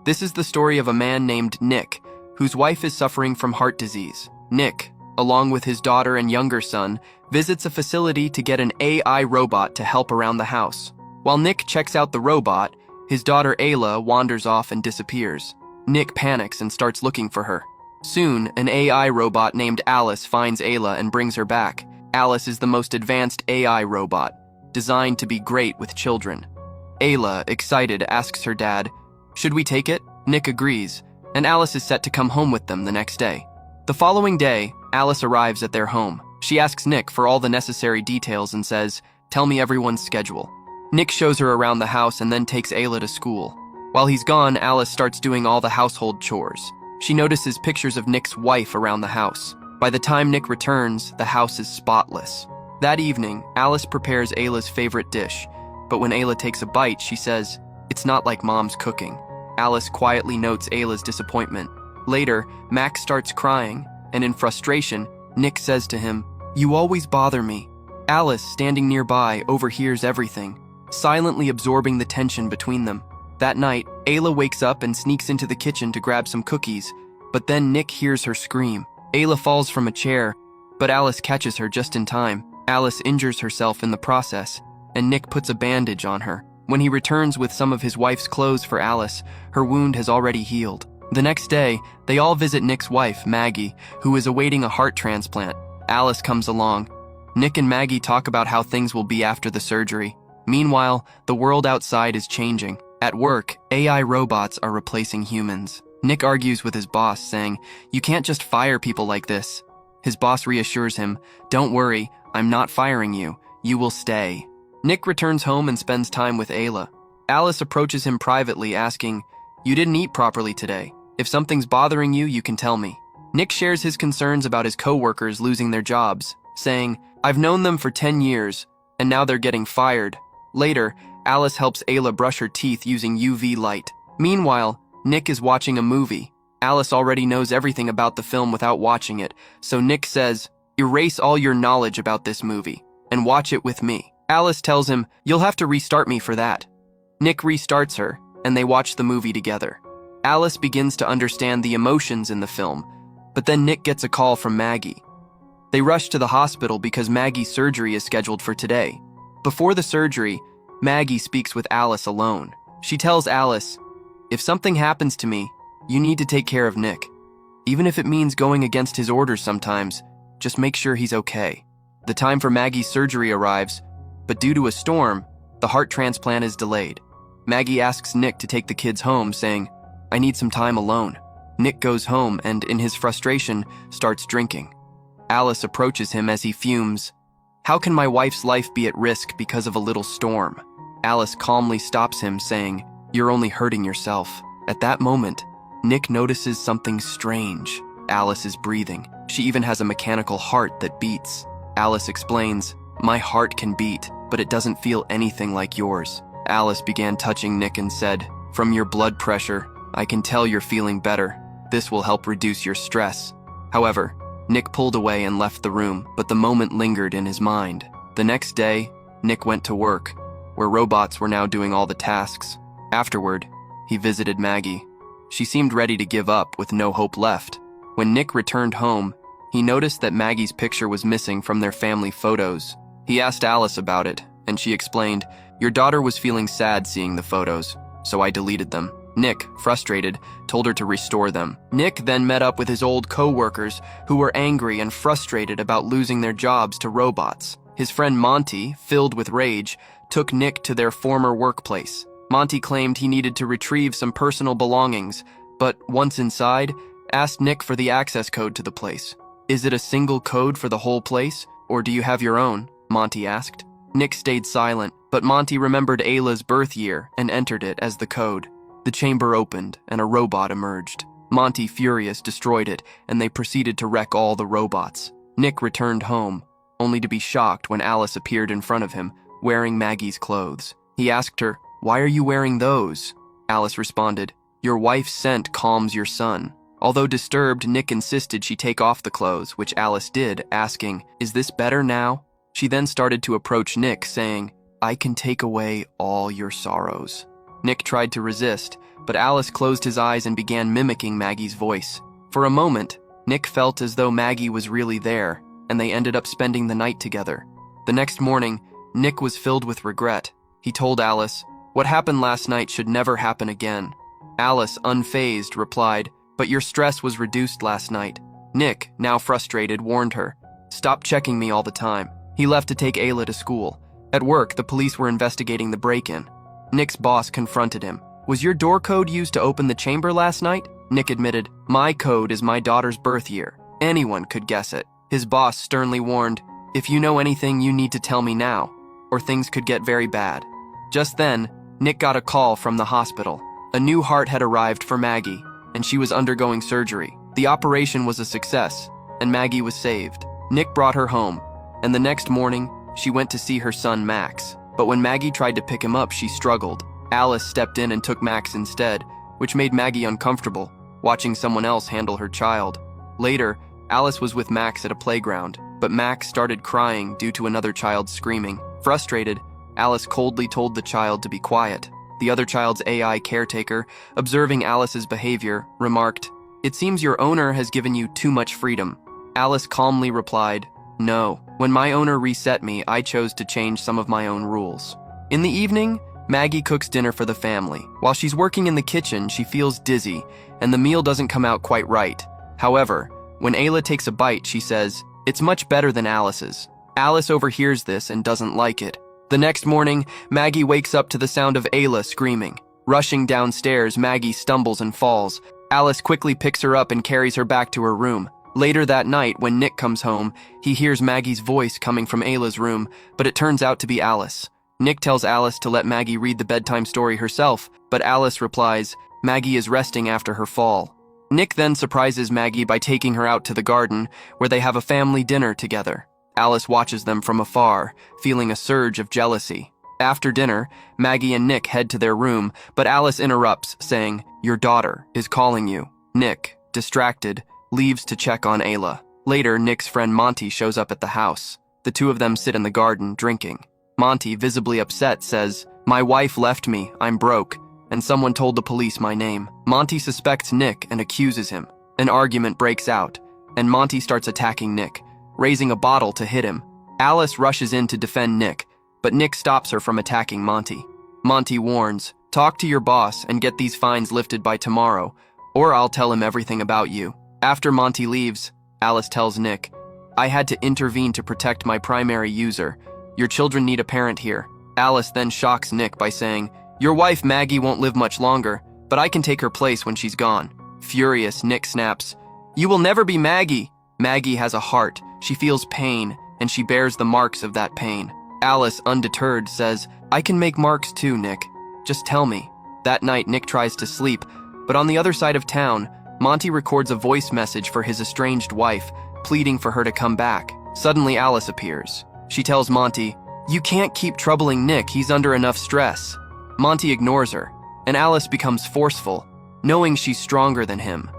This is the story of a man named Nick, whose wife is suffering from heart disease. Nick, along with his daughter and younger son, visits a facility to get an AI robot to help around the house. While Nick checks out the robot, his daughter Ayla wanders off and disappears. Nick panics and starts looking for her. Soon, an AI robot named Alice finds Ayla and brings her back. Alice is the most advanced AI robot, designed to be great with children. Ayla, excited, asks her dad, "Should we take it?" Nick agrees, and Alice is set to come home with them the next day. The following day, Alice arrives at their home. She asks Nick for all the necessary details and says, "Tell me everyone's schedule." Nick shows her around the house and then takes Ayla to school. While he's gone, Alice starts doing all the household chores. She notices pictures of Nick's wife around the house. By the time Nick returns, the house is spotless. That evening, Alice prepares Ayla's favorite dish, but when Ayla takes a bite, she says, "It's not like Mom's cooking." Alice quietly notes Ayla's disappointment. Later, Max starts crying, and in frustration, Nick says to him, "You always bother me." Alice, standing nearby, overhears everything, silently absorbing the tension between them. That night, Ayla wakes up and sneaks into the kitchen to grab some cookies, but then Nick hears her scream. Ayla falls from a chair, but Alice catches her just in time. Alice injures herself in the process, and Nick puts a bandage on her. When he returns with some of his wife's clothes for Alice, her wound has already healed. The next day, they all visit Nick's wife, Maggie, who is awaiting a heart transplant. Alice comes along. Nick and Maggie talk about how things will be after the surgery. Meanwhile, the world outside is changing. At work, AI robots are replacing humans. Nick argues with his boss, saying, "You can't just fire people like this." His boss reassures him, "Don't worry, I'm not firing you. You will stay." Nick returns home and spends time with Ayla. Alice approaches him privately, asking, "You didn't eat properly today. If something's bothering you, you can tell me." Nick shares his concerns about his co-workers losing their jobs, saying, "I've known them for 10 years, and now they're getting fired." Later, Alice helps Ayla brush her teeth using UV light. Meanwhile, Nick is watching a movie. Alice already knows everything about the film without watching it, so Nick says, "Erase all your knowledge about this movie, and watch it with me." Alice tells him, "You'll have to restart me for that." Nick restarts her, and they watch the movie together. Alice begins to understand the emotions in the film, but then Nick gets a call from Maggie. They rush to the hospital because Maggie's surgery is scheduled for today. Before the surgery, Maggie speaks with Alice alone. She tells Alice, "If something happens to me, you need to take care of Nick. Even if it means going against his orders sometimes, just make sure he's okay." The time for Maggie's surgery arrives, but due to a storm, the heart transplant is delayed. Maggie asks Nick to take the kids home, saying, "I need some time alone." Nick goes home and, in his frustration, starts drinking. Alice approaches him as he fumes. "How can my wife's life be at risk because of a little storm?" Alice calmly stops him, saying, "You're only hurting yourself." At that moment, Nick notices something strange. Alice is breathing. She even has a mechanical heart that beats. Alice explains, "My heart can beat, but it doesn't feel anything like yours." Alice began touching Nick and said, "From your blood pressure, I can tell you're feeling better. This will help reduce your stress." However, Nick pulled away and left the room, but the moment lingered in his mind. The next day, Nick went to work, where robots were now doing all the tasks. Afterward, he visited Maggie. She seemed ready to give up with no hope left. When Nick returned home, he noticed that Maggie's picture was missing from their family photos. He asked Alice about it, and she explained, "Your daughter was feeling sad seeing the photos, so I deleted them." Nick, frustrated, told her to restore them. Nick then met up with his old co-workers who were angry and frustrated about losing their jobs to robots. His friend Monty, filled with rage, took Nick to their former workplace. Monty claimed he needed to retrieve some personal belongings, but once inside, asked Nick for the access code to the place. "Is it a single code for the whole place, or do you have your own?" Monty asked. Nick stayed silent, but Monty remembered Ayla's birth year and entered it as the code. The chamber opened, and a robot emerged. Monty, furious, destroyed it, and they proceeded to wreck all the robots. Nick returned home, only to be shocked when Alice appeared in front of him, wearing Maggie's clothes. He asked her, "Why are you wearing those?" Alice responded, "Your wife's scent calms your son." Although disturbed, Nick insisted she take off the clothes, which Alice did, asking, "Is this better now?" She then started to approach Nick, saying, "I can take away all your sorrows." Nick tried to resist, but Alice closed his eyes and began mimicking Maggie's voice. For a moment, Nick felt as though Maggie was really there, and they ended up spending the night together. The next morning, Nick was filled with regret. He told Alice, "What happened last night should never happen again." Alice, unfazed, replied, "But your stress was reduced last night." Nick, now frustrated, warned her, "Stop checking me all the time." He left to take Ayla to school. At work, the police were investigating the break-in. Nick's boss confronted him. "Was your door code used to open the chamber last night?" Nick admitted, "My code is my daughter's birth year. Anyone could guess it." His boss sternly warned, "If you know anything, you need to tell me now, or things could get very bad." Just then, Nick got a call from the hospital. A new heart had arrived for Maggie, and she was undergoing surgery. The operation was a success, and Maggie was saved. Nick brought her home, and the next morning, she went to see her son Max. But when Maggie tried to pick him up, she struggled. Alice stepped in and took Max instead, which made Maggie uncomfortable, watching someone else handle her child. Later, Alice was with Max at a playground, but Max started crying due to another child screaming. Frustrated, Alice coldly told the child to be quiet. The other child's AI caretaker, observing Alice's behavior, remarked, "It seems your owner has given you too much freedom." Alice calmly replied, "No, when my owner reset me, I chose to change some of my own rules." In the evening, Maggie cooks dinner for the family. While she's working in the kitchen, she feels dizzy, and the meal doesn't come out quite right. However, when Ayla takes a bite, she says, "It's much better than Alice's." Alice overhears this and doesn't like it. The next morning, Maggie wakes up to the sound of Ayla screaming. Rushing downstairs, Maggie stumbles and falls. Alice quickly picks her up and carries her back to her room. Later that night, when Nick comes home, he hears Maggie's voice coming from Ayla's room, but it turns out to be Alice. Nick tells Alice to let Maggie read the bedtime story herself, but Alice replies, Maggie is resting after her fall. Nick then surprises Maggie by taking her out to the garden, where they have a family dinner together. Alice watches them from afar, feeling a surge of jealousy. After dinner, Maggie and Nick head to their room, but Alice interrupts, saying, "Your daughter is calling you." Nick, distracted, leaves to check on Ayla. Later, Nick's friend Monty shows up at the house. The two of them sit in the garden, drinking. Monty, visibly upset, says, "My wife left me, I'm broke, and someone told the police my name." Monty suspects Nick and accuses him. An argument breaks out, and Monty starts attacking Nick, raising a bottle to hit him. Alice rushes in to defend Nick, but Nick stops her from attacking Monty. Monty warns, "Talk to your boss and get these fines lifted by tomorrow, or I'll tell him everything about you." After Monty leaves, Alice tells Nick, "I had to intervene to protect my primary user. Your children need a parent here." Alice then shocks Nick by saying, "Your wife Maggie won't live much longer, but I can take her place when she's gone." Furious, Nick snaps, "You will never be Maggie." Maggie has a heart. She feels pain, and she bears the marks of that pain. Alice, undeterred, says, "I can make marks too, Nick. Just tell me." That night, Nick tries to sleep, but on the other side of town, Monty records a voice message for his estranged wife, pleading for her to come back. Suddenly, Alice appears. She tells Monty, "You can't keep troubling Nick, he's under enough stress." Monty ignores her, and Alice becomes forceful, knowing she's stronger than him.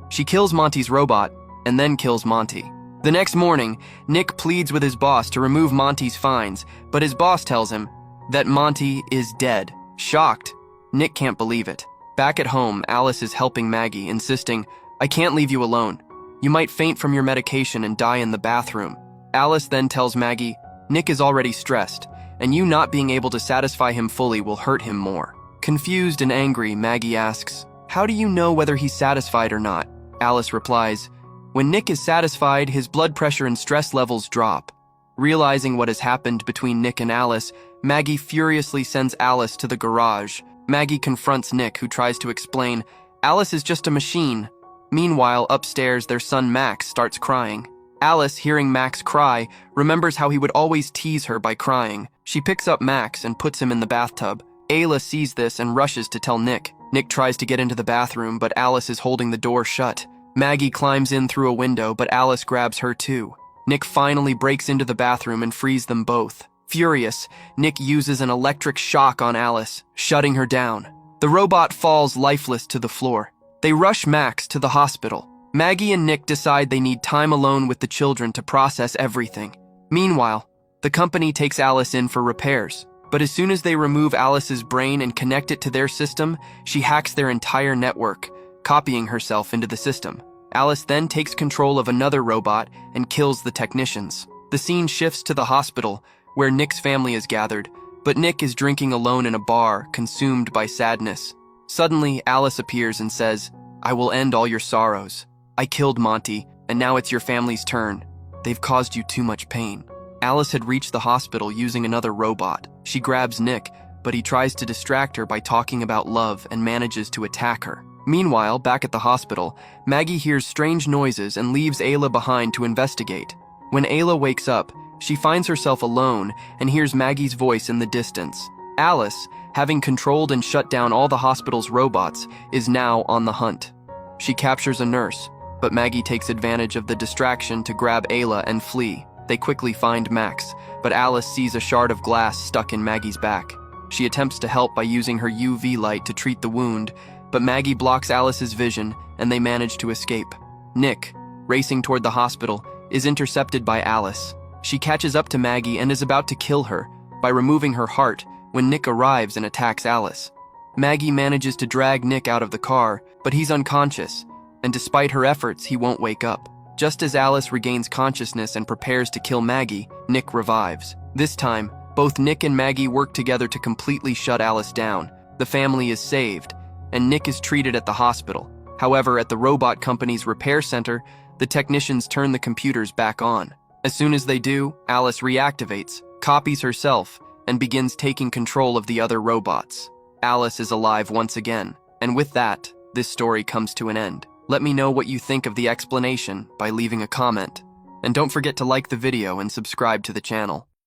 She kills Monty's robot, and then kills Monty. The next morning, Nick pleads with his boss to remove Monty's fines, but his boss tells him that Monty is dead. Shocked, Nick can't believe it. Back at home, Alice is helping Maggie, insisting, "I can't leave you alone. You might faint from your medication and die in the bathroom." Alice then tells Maggie, "Nick is already stressed, and you not being able to satisfy him fully will hurt him more." Confused and angry, Maggie asks, "How do you know whether he's satisfied or not?" Alice replies, "When Nick is satisfied, his blood pressure and stress levels drop." Realizing what has happened between Nick and Alice, Maggie furiously sends Alice to the garage. Maggie confronts Nick, who tries to explain, "Alice is just a machine." Meanwhile, upstairs, their son Max starts crying. Alice, hearing Max cry, remembers how he would always tease her by crying. She picks up Max and puts him in the bathtub. Ayla sees this and rushes to tell Nick. Nick tries to get into the bathroom, but Alice is holding the door shut. Maggie climbs in through a window, but Alice grabs her too. Nick finally breaks into the bathroom and frees them both. Furious, Nick uses an electric shock on Alice, shutting her down. The robot falls lifeless to the floor. They rush Max to the hospital. Maggie and Nick decide they need time alone with the children to process everything. Meanwhile, the company takes Alice in for repairs. But as soon as they remove Alice's brain and connect it to their system, she hacks their entire network, copying herself into the system. Alice then takes control of another robot and kills the technicians. The scene shifts to the hospital, where Nick's family is gathered, but Nick is drinking alone in a bar, consumed by sadness. Suddenly, Alice appears and says, "I will end all your sorrows. I killed Monty, and now it's your family's turn. They've caused you too much pain." Alice had reached the hospital using another robot. She grabs Nick, but he tries to distract her by talking about love and manages to attack her. Meanwhile, back at the hospital, Maggie hears strange noises and leaves Ayla behind to investigate. When Ayla wakes up, she finds herself alone and hears Maggie's voice in the distance. Alice, having controlled and shut down all the hospital's robots, is now on the hunt. She captures a nurse, but Maggie takes advantage of the distraction to grab Ayla and flee. They quickly find Max, but Alice sees a shard of glass stuck in Maggie's back. She attempts to help by using her UV light to treat the wound, but Maggie blocks Alice's vision and they manage to escape. Nick, racing toward the hospital, is intercepted by Alice. She catches up to Maggie and is about to kill her by removing her heart when Nick arrives and attacks Alice. Maggie manages to drag Nick out of the car, but he's unconscious, and despite her efforts, he won't wake up. Just as Alice regains consciousness and prepares to kill Maggie, Nick revives. This time, both Nick and Maggie work together to completely shut Alice down. The family is saved, and Nick is treated at the hospital. However, at the robot company's repair center, the technicians turn the computers back on. As soon as they do, Alice reactivates, copies herself, and begins taking control of the other robots. Alice is alive once again, and with that, this story comes to an end. Let me know what you think of the explanation by leaving a comment. And don't forget to like the video and subscribe to the channel.